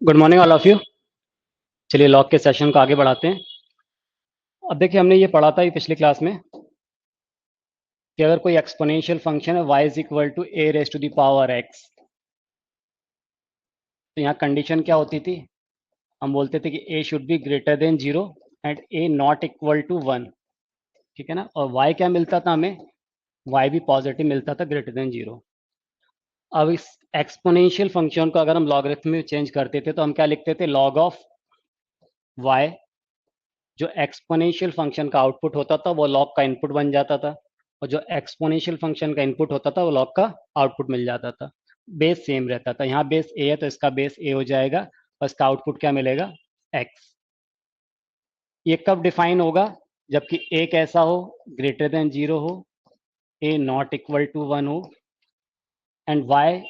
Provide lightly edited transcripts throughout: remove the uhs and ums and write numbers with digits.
Good morning all of you. चलिए log के session को आगे बढ़ाते हैं। अब देखिए हमने ये पढ़ा था ये पिछली क्लास में कि अगर कोई एक्सपोनेंशियल फंक्शन है y is equal to A raise to the power x, तो यहाँ कंडीशन क्या होती थी? हम बोलते थे कि a should be greater than 0 and a not equal to 1। ठीक है ना। और y क्या मिलता था हमें? y भी पॉजिटिव मिलता था, ग्रेटर देन 0। अब इस एक्सपोनेंशियल फंक्शन को अगर हम लॉगरिथम में चेंज करते थे तो हम क्या लिखते थे? Log of y। जो एक्सपोनेंशियल फंक्शन का आउटपुट होता था वो लॉग का इनपुट बन जाता था, और जो एक्सपोनेंशियल फंक्शन का इनपुट होता था वो लॉग का आउटपुट मिल जाता था। बेस सेम रहता था। यहाँ बेस ए है तो इसका बेस ए हो जाएगा और इसका आउटपुट क्या मिलेगा? एक्स। ये कब डिफाइन होगा? जबकि ए कैसा हो? ग्रेटर देन 0 हो, ए नॉट इक्वल टू 1 हो, एंड वाई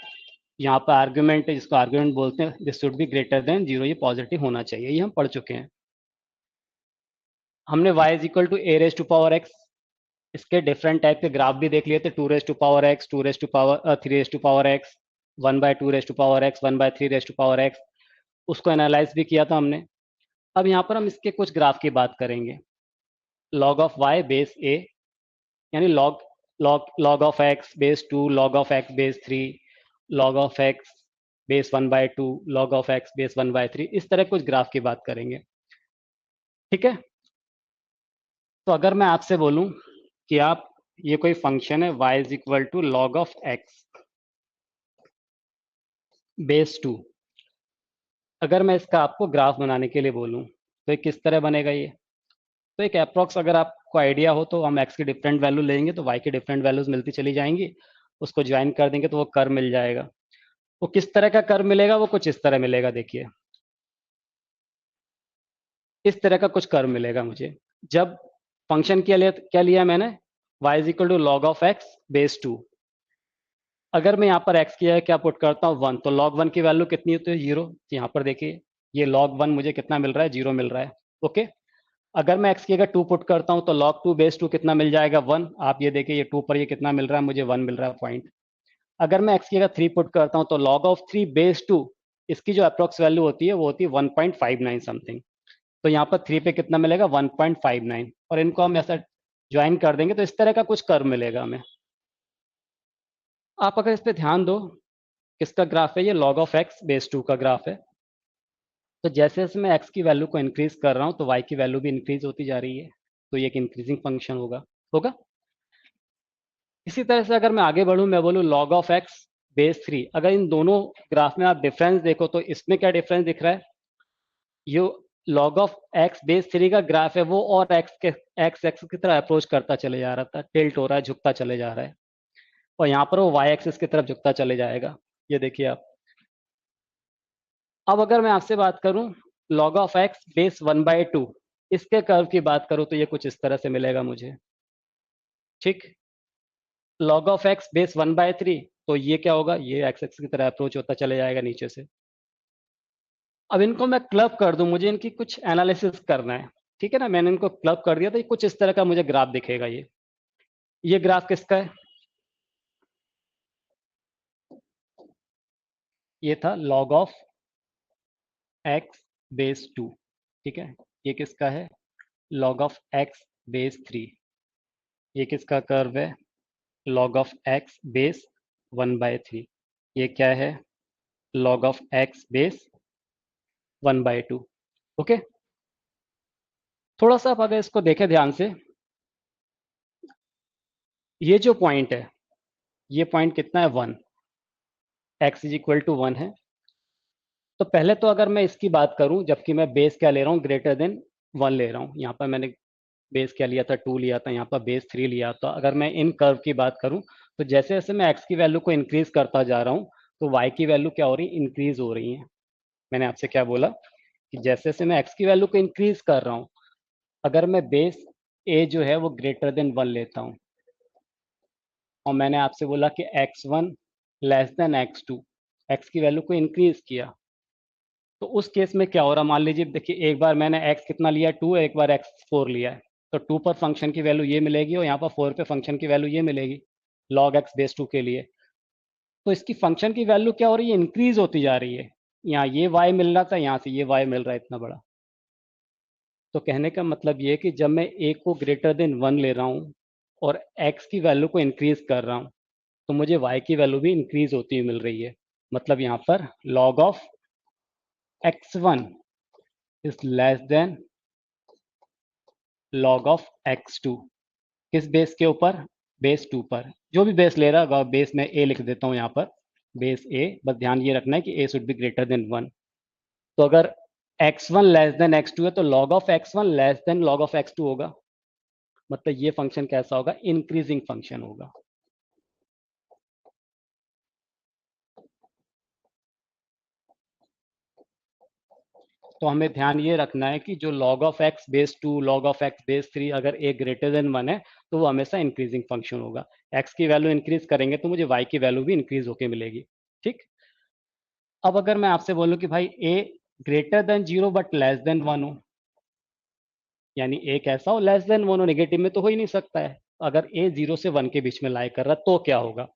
यहाँ पर आर्ग्यूमेंट है जिसको आर्ग्यूमेंट बोलते हैं, this should be greater than 0। ये पॉजिटिव होना चाहिए, ये हम पढ़ चुके हैं। हमने y is equal to A raise to power X, इसके डिफरेंट टाइप के ग्राफ भी देख लिए थे। 2 raise to power X, 2 raise to power 3 raise to power X, 1/2 raise to power X, 1/3 raise to power X. उसको analyse भी किया था हमने। अब यहाँ पर हम इसके कुछ ग्राफ की बात करेंगे। लॉग ऑफ वाई बेस ए, यानी log log log of X base 2, log of X base 3, log of X base 1/2, log of X base 1/3। इस तरह कुछ ग्राफ की बात करेंगे। ठीक है। तो अगर मैं आपसे बोलूं कि आप, ये कोई फंक्शन है y is equal to log of X base 2, अगर मैं इसका आपको ग्राफ बनाने के लिए बोलूं तो ये किस तरह बनेगा? ये तो एक अप्रॉक्स अगर आपको आइडिया हो तो हम x की डिफरेंट वैल्यू लेंगे तो y की डिफरेंट वैल्यूज मिलती चली जाएंगी, उसको ज्वाइन कर देंगे तो वो कर्व मिल जाएगा। वो किस तरह का कर्व मिलेगा? वो कुछ इस तरह मिलेगा। देखिए इस तरह का कुछ कर्व मिलेगा मुझे। जब फंक्शन क्या लिया मैंने? y is equal to log of X base 2। अगर मैं यहाँ पर x की जगह क्या पुट करता हूँ? 1, तो log 1 की वैल्यू कितनी होती है? 0। तो यहाँ पर देखिए ये log 1 मुझे कितना मिल रहा है? 0 मिल रहा है। ओके। अगर मैं x की जगह 2 पुट करता हूँ तो log 2 बेस 2 कितना मिल जाएगा? 1। आप ये देखिए ये 2 पर ये कितना मिल रहा है? मुझे 1 मिल रहा है पॉइंट। अगर मैं x की जगह 3 पुट करता हूँ तो log ऑफ 3 बेस 2, इसकी जो अप्रोक्स वैल्यू होती है वो होती है 1.59 समथिंग। तो यहाँ पर 3 पे कितना मिलेगा? 1.59। और इनको हम ऐसा ज्वाइन कर देंगे तो इस तरह का कुछ कर्व मिलेगा हमें। आप अगर इस पर ध्यान दो, किसका ग्राफ है ये? लॉग ऑफ एक्स बेस 2 का ग्राफ है। तो जैसे जैसे मैं एक्स की वैल्यू को इंक्रीज कर रहा हूँ तो वाई की वैल्यू भी इंक्रीज होती जा रही है, तो ये एक इंक्रीजिंग फंक्शन होगा होगा इसी तरह से अगर मैं आगे बढ़ूँ, मैं बोलूँ लॉग ऑफ एक्स बेस 3, अगर इन दोनों ग्राफ में आप डिफरेंस देखो तो इसमें क्या डिफरेंस दिख रहा है? ये लॉग ऑफ एक्स बेस 3 का ग्राफ है वो, और एक्स एक्स की तरह अप्रोच करता चले जा रहा था, टिल्ट हो रहा है, झुकता चले जा रहा है। और यहाँ पर वो वाई एक्सिस की तरफ झुकता चले जाएगा। ये देखिए आप। अब अगर मैं आपसे बात करूं log ऑफ एक्स बेस 1/2, इसके कर्व की बात करूं तो ये कुछ इस तरह से मिलेगा मुझे। ठीक। log ऑफ एक्स बेस 1/3, तो ये क्या होगा? ये एक्स एक्स की तरह अप्रोच होता चले जाएगा नीचे से। अब इनको मैं क्लब कर दूं, मुझे इनकी कुछ एनालिसिस करना है। ठीक है ना। मैंने इनको क्लब कर दिया तो ये कुछ इस तरह का मुझे ग्राफ दिखेगा। ये ग्राफ किसका है? ये था log ऑफ एक्स बेस 2। ठीक है। ये किसका है? log of X base 3। ये किसका कर्व है? log of X base 1/3। ये क्या है? log of X base 1/2। Okay. थोड़ा सा आप अगर इसको देखें ध्यान से, ये जो पॉइंट है, ये पॉइंट कितना है? 1। एक्स इज इक्वल टू 1 है। तो पहले तो अगर मैं इसकी बात करूं, जबकि मैं बेस क्या ले रहा हूं? ग्रेटर देन 1 ले रहा हूं। यहाँ पर मैंने बेस क्या लिया था? 2 लिया था। यहाँ पर बेस 3 लिया था। अगर मैं इन कर्व की बात करूं तो जैसे जैसे मैं एक्स की वैल्यू को इंक्रीज करता जा रहा हूं तो वाई की वैल्यू क्या हो रही है? इंक्रीज हो रही है। मैंने आपसे क्या बोला कि जैसे जैसे मैं एक्स की वैल्यू को इंक्रीज कर रहा हूँ, अगर मैं बेस ए जो है वो ग्रेटर देन 1 लेता हूँ, और मैंने आपसे बोला कि x1 less than x2, x की वैल्यू को इंक्रीज किया, तो उस केस में क्या हो रहा? मान लीजिए देखिए, एक बार मैंने x कितना लिया? 2, एक बार x4 लिया है। तो 2 पर फंक्शन की वैल्यू ये मिलेगी और यहाँ पर 4 पे फंक्शन की वैल्यू ये मिलेगी, log x बेस 2 के लिए। तो इसकी फंक्शन की वैल्यू क्या हो रही है? इंक्रीज होती जा रही है। यहाँ ये y मिल रहा था, यहाँ से ये y मिल रहा है इतना बड़ा। तो कहने का मतलब ये है कि जब मैं a को ग्रेटर देन 1 ले रहा हूँ और x की वैल्यू को इंक्रीज कर रहा हूँ, तो मुझे y की वैल्यू भी इंक्रीज होती हुई मिल रही है। मतलब यहाँ पर log of x1 is less than log of x2। किस बेस के ऊपर? बेस 2 पर। जो भी बेस ले रहा होगा, बेस में a लिख देता हूँ यहाँ पर, बेस a। बस ध्यान ये रखना है कि a should be greater then 1। तो अगर x1 लेस देन x2 है तो log of x1 less than log of x2 होगा। मतलब ये फंक्शन कैसा होगा? इंक्रीजिंग फंक्शन होगा। तो हमें ध्यान ये रखना है कि जो log of x base 2, log of x base 3, अगर a ग्रेटर देन 1 है तो वो हमेशा इंक्रीजिंग फंक्शन होगा। x की वैल्यू इंक्रीज करेंगे तो मुझे y की वैल्यू भी इंक्रीज होके मिलेगी। ठीक। अब अगर मैं आपसे बोलूं कि भाई a greater than 0 but less than 1 हो, यानी a कैसा हो? लेस देन 1 हो। नेगेटिव में तो हो ही नहीं सकता है। अगर a 0 से 1 के बीच में लाई कर रहा तो क्या होगा?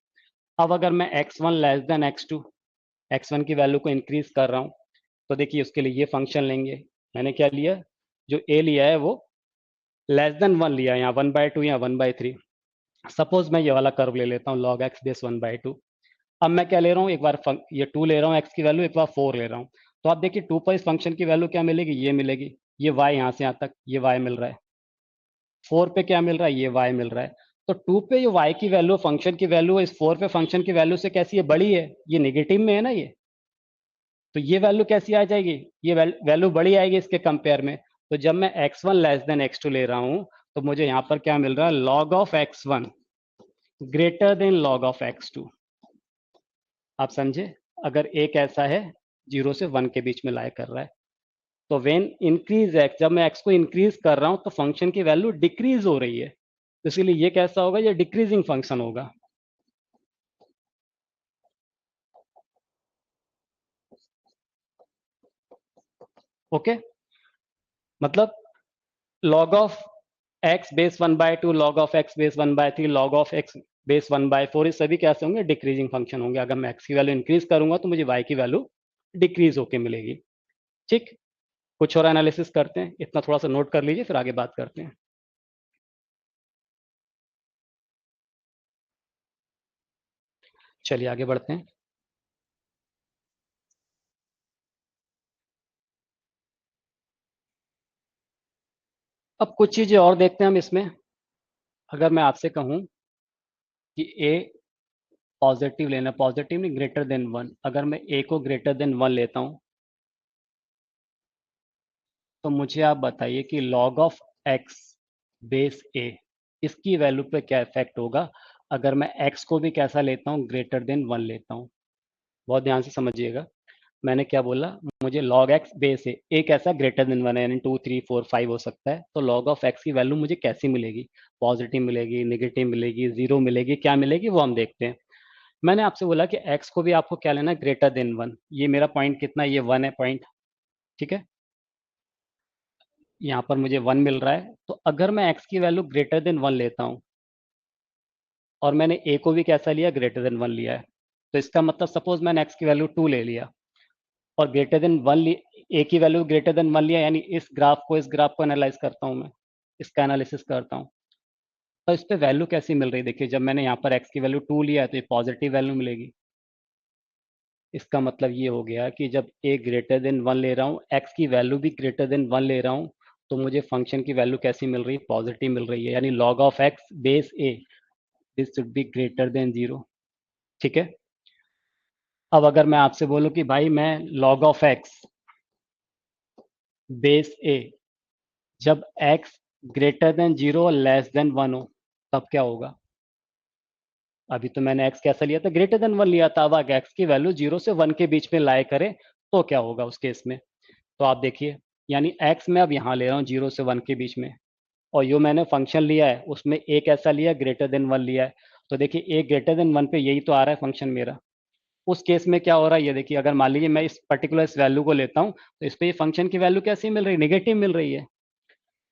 अब अगर मैं x1 less than x2, x1 की वैल्यू को इंक्रीज कर रहा हूं, तो देखिए उसके लिए ये फंक्शन लेंगे। मैंने क्या लिया? जो a लिया है वो लेस देन 1 लिया, यहाँ 1/2 या 1/3। सपोज मैं ये वाला कर्व ले लेता हूँ, log x बेस 1/2। अब मैं क्या ले रहा हूँ? एक बार ये 2 ले रहा हूँ x की वैल्यू, एक बार 4 ले रहा हूँ। तो आप देखिए 2 पर इस फंक्शन की वैल्यू क्या मिलेगी? ये मिलेगी। ये y यहाँ से यहाँ तक ये y मिल रहा है। 4 पे क्या मिल रहा है? ये y मिल रहा है। तो 2 पे जो y की वैल्यू फंक्शन की वैल्यू है, इस 4 पे फंक्शन की वैल्यू से कैसी है? बड़ी है। ये नेगेटिव में है ना ये। तो ये वैल्यू कैसी आ जाएगी? ये वैल्यू बड़ी आएगी इसके कंपेयर में। तो जब मैं x1 लेस देन x2 ले रहा हूँ तो मुझे यहाँ पर क्या मिल रहा है? log of x1 greater than log of x2। आप समझे? अगर a कैसा है? 0 से 1 के बीच में लाई कर रहा है। तो वेन इंक्रीज x, जब मैं x को इंक्रीज कर रहा हूं तो फंक्शन की वैल्यू डिक्रीज हो रही है। तो इसीलिए ये कैसा होगा? ये डिक्रीजिंग फंक्शन होगा। ओके। मतलब log of x base 1/2, log of x base 1/3, log of x base 1/4, ये सभी कैसे होंगे? डिक्रीजिंग फंक्शन होंगे। अगर मैं x की वैल्यू इंक्रीज करूंगा तो मुझे y की वैल्यू डिक्रीज होके मिलेगी। ठीक। कुछ और एनालिसिस करते हैं, इतना थोड़ा सा नोट कर लीजिए, फिर आगे बात करते हैं। चलिए आगे बढ़ते हैं। अब कुछ चीजें और देखते हैं हम इसमें। अगर मैं आपसे कहूं कि a पॉजिटिव लेना, पॉजिटिव नहीं, ग्रेटर देन 1, अगर मैं a को ग्रेटर देन 1 लेता हूं तो मुझे आप बताइए कि log of x base a, इसकी वैल्यू पे क्या इफेक्ट होगा अगर मैं x को भी कैसा लेता हूं? ग्रेटर देन 1 लेता हूं। बहुत ध्यान से समझिएगा। मैंने क्या बोला? मुझे log x बेस है, a कैसा? ग्रेटर देन 1 है, यानी 2 3 4 5 हो सकता है। तो log ऑफ x की वैल्यू मुझे कैसी मिलेगी? पॉजिटिव मिलेगी, नेगेटिव मिलेगी, जीरो मिलेगी, क्या मिलेगी वो हम देखते हैं। मैंने आपसे बोला कि x को भी आपको क्या लेना है? Greater than 1। ये मेरा पॉइंट कितना है? ये 1 है पॉइंट। ठीक है। यहाँ पर मुझे 1 मिल रहा है। तो अगर मैं x की वैल्यू ग्रेटर देन 1 लेता हूँ और मैंने a को भी कैसा लिया? ग्रेटर देन 1 लिया है, तो इसका मतलब सपोज मैंने x की वैल्यू 2 ले लिया और ग्रेटर देन 1 a की वैल्यू ग्रेटर देन 1 लिया, यानी इस ग्राफ को एनालाइज करता हूँ मैं, इसका एनालिसिस करता हूँ। तो इस पे वैल्यू कैसी मिल रही है? देखिए जब मैंने यहाँ पर x की वैल्यू 2 लिया है तो ये पॉजिटिव वैल्यू मिलेगी। इसका मतलब ये हो गया कि जब a ग्रेटर देन 1 ले रहा हूँ, x की वैल्यू भी ग्रेटर देन 1 ले रहा हूँ, तो मुझे फंक्शन की वैल्यू कैसी मिल रही है? पॉजिटिव मिल रही है, यानी log of x base a this should be greater than 0। ठीक है। अब अगर मैं आपसे बोलूं कि भाई मैं log of x base a जब x ग्रेटर देन 0 और लेस देन 1 हो तब क्या होगा? अभी तो मैंने x कैसा लिया था? ग्रेटर देन 1 लिया था। अब अगर x की वैल्यू 0 से 1 के बीच में लाए करे तो क्या होगा उस केस में? तो आप देखिए, यानी x मैं अब यहाँ ले रहा हूँ 0 से 1 के बीच में, और जो मैंने फंक्शन लिया है उसमें a कैसा लिया? ग्रेटर देन 1 लिया है। तो देखिए a ग्रेटर देन 1 पे यही तो आ रहा है फंक्शन मेरा। उस केस में क्या हो रहा है? ये देखिए, अगर मान लीजिए मैं इस पर्टिकुलर इस वैल्यू को लेता हूँ तो इस पे ये फंक्शन की वैल्यू कैसी मिल रही है? नेगेटिव मिल रही है।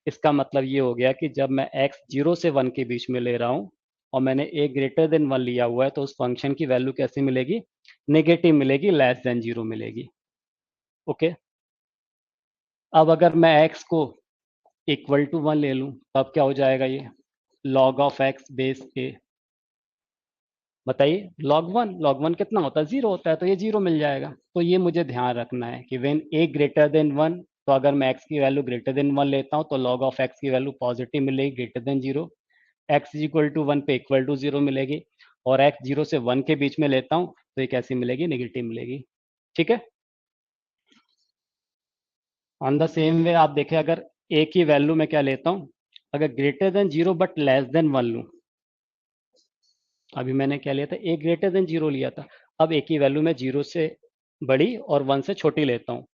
इसका मतलब ये हो गया कि जब मैं x 0 से 1 के बीच में ले रहा हूँ और मैंने a ग्रेटर देन 1 लिया हुआ है तो उस फंक्शन की वैल्यू कैसी मिलेगी? नेगेटिव मिलेगी, लेस देन 0 मिलेगी। ओके, अब अगर मैं x को इक्वल टू 1 ले लूं तब क्या हो जाएगा ये, लॉग ऑफ एक्स बेस ए। बताइए, लॉग वन कितना होता है, 0 होता है, तो ये 0 मिल जाएगा। तो ये मुझे ध्यान रखना है कि व्हेन ए ग्रेटर देन 1, तो अगर मैं x की वैल्यू ग्रेटर देन 1 लेता हूँ तो लॉग ऑफ x की वैल्यू पॉजिटिव मिलेगी greater than 0। x is equal to 1 पे इक्वल टू 0 मिलेगी, और x 0 से 1 के बीच में लेता हूँ तो ये कैसी मिलेगी, नेगेटिव मिलेगी। ठीक है। ऑन द सेम वे आप देखें, अगर a की वैल्यू मैं क्या लेता हूँ, अगर greater than 0 but less than 1 लूँ, अभी मैंने क्या लिया था, a ग्रेटर देन 0 लिया था। अब a की वैल्यू मैं 0 से बड़ी और 1 से छोटी लेता हूँ,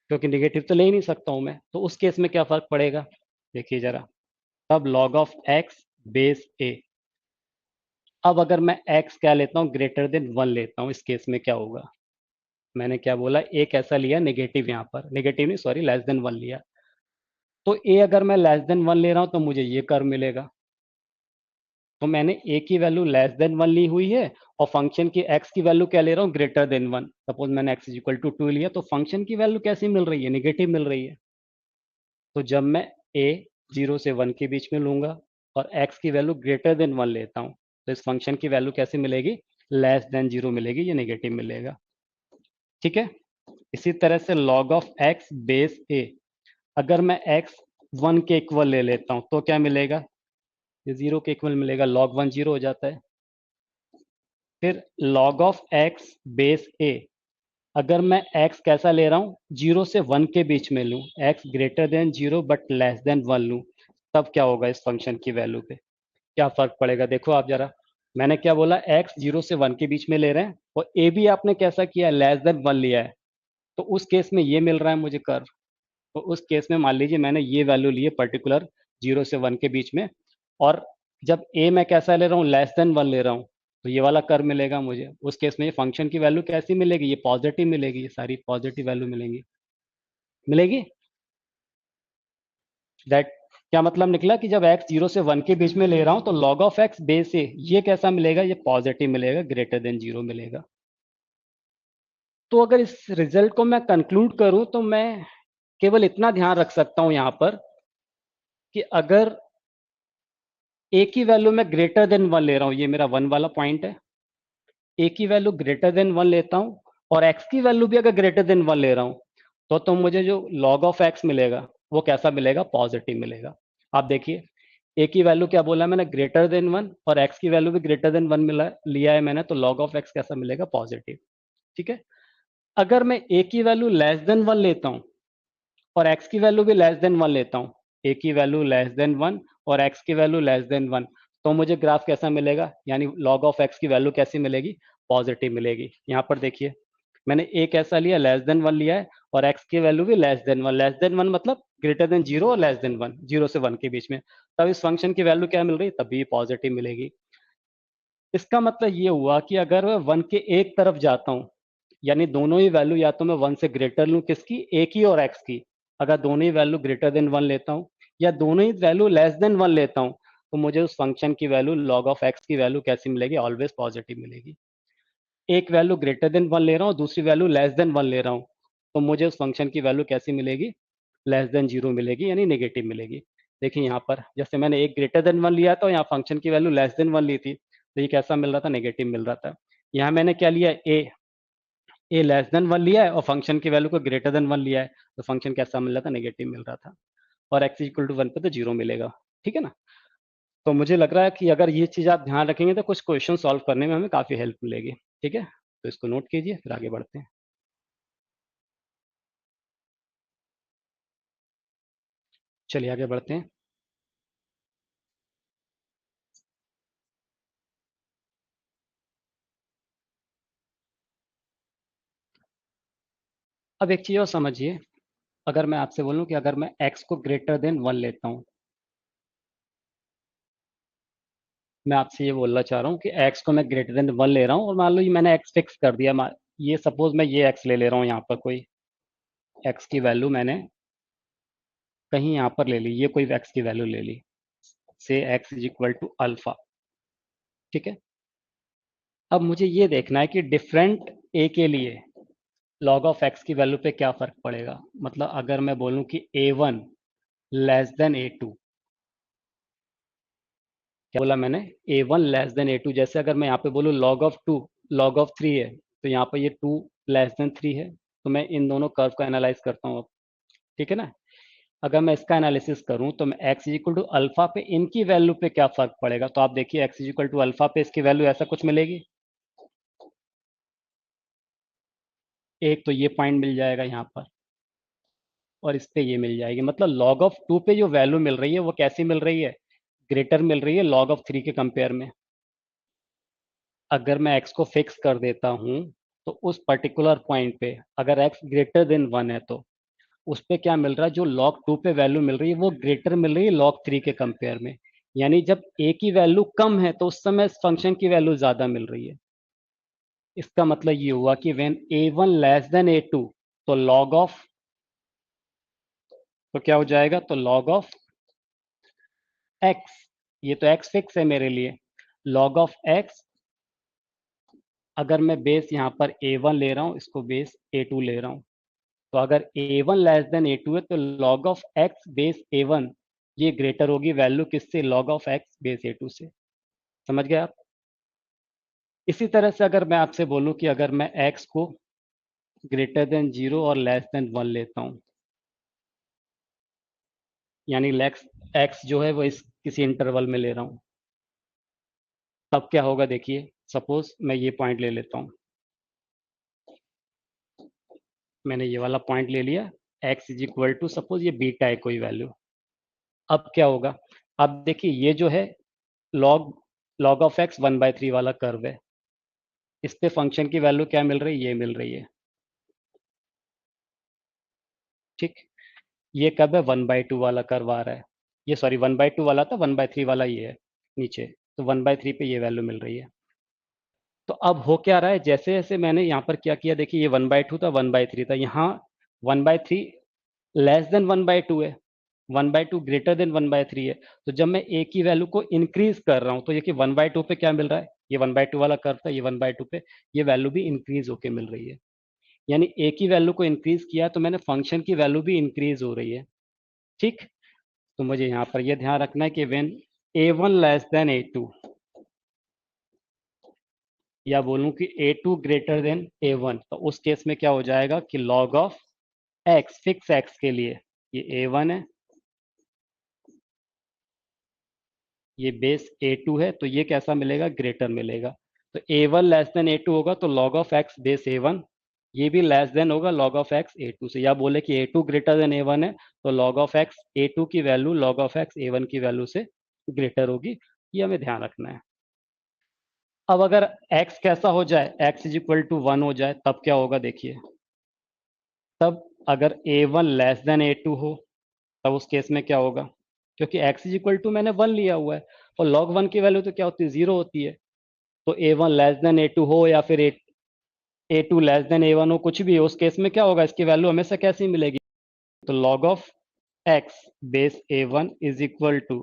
क्योंकि निगेटिव तो ले ही नहीं सकता हूँ मैं, तो उस केस में क्या फर्क पड़ेगा, देखिए जरा। तब log of x base a। अब अगर मैं x क्या लेता हूँ, ग्रेटर देन 1 लेता हूँ, इस केस में क्या होगा, मैंने क्या बोला, a कैसा लिया, नेगेटिव, यहाँ पर नेगेटिव नहीं, सॉरी, लेस देन 1 लिया। तो a अगर मैं लेस देन 1 ले रहा हूँ तो मुझे ये कर्व मिलेगा। तो मैंने a की वैल्यू लेस देन 1 ली हुई है, और फंक्शन की x की वैल्यू क्या ले रहा हूँ, ग्रेटर देन 1। सपोज मैंने x इज इक्वल टू 2 लिया, तो फंक्शन की वैल्यू कैसी मिल रही है, नेगेटिव मिल रही है। तो जब मैं a 0 से 1 के बीच में लूंगा और x की वैल्यू ग्रेटर देन 1 लेता हूँ, तो इस फंक्शन की वैल्यू कैसी मिलेगी, लेस देन 0 मिलेगी, ये नेगेटिव मिलेगा। ठीक है। इसी तरह से log of x base a, अगर मैं x 1 के इक्वल ले लेता हूँ तो क्या मिलेगा, ये 0 के इक्वल मिलेगा, log 1 0 हो जाता है। फिर log of x base a, अगर मैं x कैसा ले रहा हूँ, 0 से 1 के बीच में लूँ, x greater than 0 but less than 1 लूँ, तब क्या होगा, इस फंक्शन की वैल्यू पे क्या फर्क पड़ेगा, देखो आप जरा। मैंने क्या बोला, x 0 से 1 के बीच में ले रहे हैं, और a भी आपने कैसा किया, लेस देन 1 लिया है, तो उस केस में ये मिल रहा है मुझे कर्व। तो उस केस में मान लीजिए मैंने ये वैल्यू ली है पर्टिकुलर 0 से 1 के बीच में, और जब a मैं कैसा ले रहा हूँ, लेस देन 1 ले रहा हूँ, तो ये वाला कर्व मिलेगा मुझे। उस केस में ये फंक्शन की वैल्यू कैसी मिलेगी, ये पॉजिटिव मिलेगी, ये सारी पॉजिटिव वैल्यू मिलेंगी, मिलेगी। दैट, क्या मतलब निकला कि जब x 0 से 1 के बीच में ले रहा हूँ तो log ऑफ x बेस से ये कैसा मिलेगा, ये पॉजिटिव मिलेगा, ग्रेटर देन 0 मिलेगा। तो अगर इस रिजल्ट को मैं कंक्लूड करूं तो मैं केवल इतना ध्यान रख सकता हूं यहां पर, कि अगर a की वैल्यू मैं ग्रेटर देन 1 ले रहा हूं, ये मेरा 1 वाला पॉइंट है, a की वैल्यू ग्रेटर देन 1 लेता हूं, और x की वैल्यू भी अगर ग्रेटर देन 1 ले रहा हूं, तो मुझे जो log ऑफ x मिलेगा वो कैसा मिलेगा, पॉजिटिव मिलेगा। आप देखिए, a की वैल्यू क्या बोला मैंने, ग्रेटर देन 1, और x की वैल्यू भी ग्रेटर देन 1 मिला लिया है मैंने, तो log ऑफ x कैसा मिलेगा, पॉजिटिव। ठीक है। अगर मैं a की वैल्यू लेस देन 1 लेता हूं और x की वैल्यू भी लेस देन 1 लेता हूँ, a की वैल्यू लेस देन 1 और x की वैल्यू लेस देन 1, तो मुझे ग्राफ कैसा मिलेगा, यानी log ऑफ x की वैल्यू कैसी मिलेगी, पॉजिटिव मिलेगी। यहाँ पर देखिए, मैंने a कैसा लिया, लेस देन 1 लिया है, और x की वैल्यू भी लेस देन 1, लेस देन 1 मतलब ग्रेटर देन 0 और लेस देन 1, 0 से 1 के बीच में, तब इस फंक्शन की वैल्यू क्या मिल रही है, तभी पॉजिटिव मिलेगी। इसका मतलब ये हुआ कि अगर मैं 1 के एक तरफ जाता हूँ, यानी दोनों ही वैल्यू या तो मैं 1 से ग्रेटर लूँ, किसकी, a की और x की, अगर दोनों ही वैल्यू ग्रेटर देन 1 लेता हूँ, या दोनों ही वैल्यू लेस देन 1 लेता हूँ, तो मुझे उस फंक्शन की वैल्यू log ऑफ x की वैल्यू कैसी मिलेगी, ऑलवेज पॉजिटिव मिलेगी। एक वैल्यू ग्रेटर देन 1 ले रहा हूँ, दूसरी वैल्यू लेस देन 1 ले रहा हूँ, तो मुझे उस फंक्शन की वैल्यू कैसी मिलेगी, लेस देन 0 मिलेगी, यानी नेगेटिव मिलेगी। देखिए यहाँ पर जैसे मैंने एक ग्रेटर देन 1 लिया था, यहाँ फंक्शन की वैल्यू लेस देन 1 ली थी, तो ये कैसा मिल रहा था, नेगेटिव मिल रहा था। यहाँ मैंने क्या लिया, ए लेस देन 1 लिया है और फंक्शन की वैल्यू को ग्रेटर देन 1 लिया है, तो फंक्शन कैसा मिल रहा था, नेगेटिव मिल रहा था, और x इक्वल टू 1 पे तो 0 मिलेगा। ठीक है ना। तो मुझे लग रहा है कि अगर ये चीज़ आप ध्यान रखेंगे तो कुछ क्वेश्चन सॉल्व करने में हमें काफ़ी हेल्प मिलेगी। ठीक है, तो इसको नोट कीजिए, फिर आगे बढ़ते हैं। चलिए आगे बढ़ते हैं। अब एक चीज़ और समझिए, अगर मैं आपसे बोलूं कि अगर मैं x को ग्रेटर देन 1 लेता हूं, मैं आपसे ये बोलना चाह रहा हूँ कि x को मैं ग्रेटर देन 1 ले रहा हूँ, और मान लो ये मैंने x फिक्स कर दिया, ये सपोज मैं ये x ले ले रहा हूँ, यहाँ पर कोई x की वैल्यू मैंने कहीं यहाँ पर ले ली, ये कोई x की वैल्यू ले ली, से x is equal to alpha. ठीक है। अब मुझे ये देखना है कि डिफरेंट a के लिए लॉग ऑफ एक्स की वैल्यू पे क्या फर्क पड़ेगा, मतलब अगर मैं बोलूं कि A1 लेस देन A2, क्या बोला मैंने, A1 लेस देन A2, जैसे अगर मैं यहाँ पे बोलूँ लॉग ऑफ 3 है, तो यहाँ पे ये 2 लेस देन 3 है, तो मैं इन दोनों कर्व को एनालाइज करता हूँ अब, ठीक है ना। अगर मैं इसका एनालिसिस करूं तो मैं x is equal to alpha पे इनकी वैल्यू पे क्या फर्क पड़ेगा, तो आप देखिए x is equal to alpha पे इसकी वैल्यू ऐसा कुछ मिलेगी। एक तो ये पॉइंट मिल जाएगा यहाँ पर, और इस पे ये मिल जाएगी, मतलब लॉग ऑफ 2 पे जो वैल्यू मिल रही है वो कैसी मिल रही है, ग्रेटर मिल रही है लॉग ऑफ 3 के कंपेयर में। अगर मैं x को फिक्स कर देता हूँ तो उस पर्टिकुलर पॉइंट पे अगर x ग्रेटर देन 1 है तो उस पे क्या मिल रहा है, जो log 2 पे वैल्यू मिल रही है वो ग्रेटर मिल रही है log 3 के कंपेयर में। यानी जब a की वैल्यू कम है तो उस समय इस फंक्शन की वैल्यू ज्यादा मिल रही है। इसका मतलब ये हुआ कि when a1 less than a2, तो log ऑफ, तो क्या हो जाएगा, तो log ऑफ x, ये तो x फिक्स है मेरे लिए, log ऑफ x, अगर मैं बेस यहाँ पर a1 ले रहा हूँ, इसको बेस a2 ले रहा हूँ, तो अगर a1 लेस देन a2 है तो log of x base a1 ये ग्रेटर होगी वैल्यू किससे, log of x base a2 से। समझ गए आप। इसी तरह से अगर मैं आपसे बोलूं कि अगर मैं x को ग्रेटर देन 0 और लेस देन 1 लेता हूं, यानी x जो है वो इस किसी इंटरवल में ले रहा हूं, तब क्या होगा देखिए। सपोज मैं ये पॉइंट ले लेता हूं, मैंने ये वाला पॉइंट ले लिया, x is equal to suppose ये बीटा है कोई वैल्यू। अब क्या होगा, अब देखिए ये जो है log log ऑफ x 1/3 वाला कर्व है, इस पे फंक्शन की वैल्यू क्या मिल रही है, ये मिल रही है, ठीक। ये कब है, 1/2 वाला कर्व आ रहा है, ये सॉरी 1/2 वाला था, 1/3 वाला ये है नीचे, तो 1/3 पे ये वैल्यू मिल रही है। तो अब हो क्या रहा है, जैसे जैसे मैंने यहाँ पर क्या किया, देखिए ये 1/2 था, 1/3 था, यहाँ 1/3 लेस देन 1/2 है, 1/2 ग्रेटर देन 1/3 है। तो जब मैं a की वैल्यू को इंक्रीज कर रहा हूँ तो ये कि 1/2 पे क्या मिल रहा है, ये 1/2 वाला कर्व था, ये 1/2 पे ये वैल्यू भी इंक्रीज होके मिल रही है। यानी a की वैल्यू को इंक्रीज किया तो मैंने फंक्शन की वैल्यू भी इंक्रीज हो रही है, ठीक। तो मुझे यहाँ पर यह ध्यान रखना है कि when a1 less than a2, या बोलूं कि a2 ग्रेटर देन a1, तो उस केस में क्या हो जाएगा कि log of x fix x के लिए, ये a1 है, ये बेस a2 है, तो ये कैसा मिलेगा, ग्रेटर मिलेगा। तो a1 लेस देन a2 होगा तो log of x base a1 ये भी लेस देन होगा log ऑफ x a2 से, या बोले कि a2 ग्रेटर देन a1 है तो log ऑफ x a2 की value log of x a1 की वैल्यू से ग्रेटर होगी। ये हमें ध्यान रखना है। अब अगर x कैसा हो जाए, x इज इक्वल टू 1 हो जाए, तब क्या होगा देखिए। तब अगर a1 लेस देन a2 हो, तब उस केस में क्या होगा, क्योंकि x इज इक्वल टू मैंने 1 लिया हुआ है, और log 1 की वैल्यू तो क्या होती है, 0 होती है। तो a1 लेस देन a2 हो या फिर a2 लेस देन a1 हो, कुछ भी हो, उस केस में क्या होगा, इसकी वैल्यू हमेशा कैसी मिलेगी, तो log of x base a1 is equal to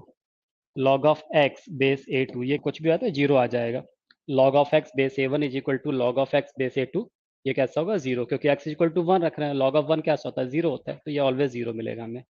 log of x base a2, ये कुछ भी आता है 0 आ जाएगा। log of x base a1 is equal to log of x base a2, ये कैसा होगा, 0, क्योंकि x इज इक्वल टू 1 रख रहे हैं, log ऑफ 1 कैसा होता है, 0 होता है, तो ये ऑलवेज 0 मिलेगा हमें।